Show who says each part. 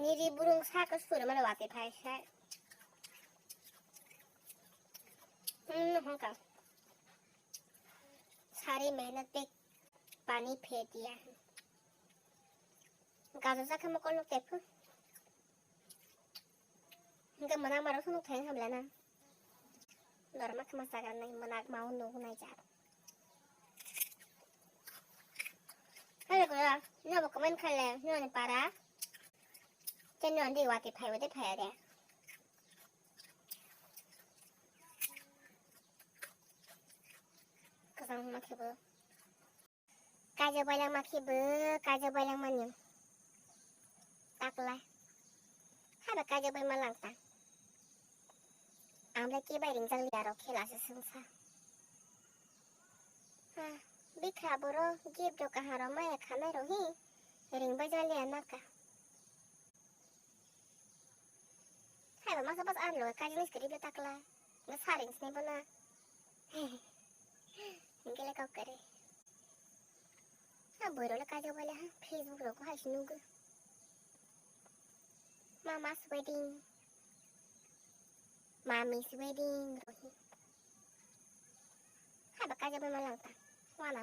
Speaker 1: Niri burung sa ka sura mana wate phai sai. होगा सारी मेहनत पे पानी फेर दिया है गाजर सा खम को लोग देखो इनका मना मारो सुनो थे हम लेना नरमा खम सागर नहीं मना माउ नो नहीं जा हेलो कोला नो कमेंट कर ले नो ने पारा चन्नो दी वाती फाई वते फाई दे कसम मखिबो काजे बायलां मखिबो काजे बायलां मान्यो takla haba kaja bay malangta amla ki bay ring jang liaro khela se sungsa ha bikha boro gib do kaharo maya khana rohi ring bay jali anaka haba masa pas an lo kaja nis kri takla na saring sne bana ngele kau kare ha boro la kaja bala ha facebook ro ko ha snugu Mama's wedding, Mommy's wedding, Rohi. Hai baka jabe malang ta. Wana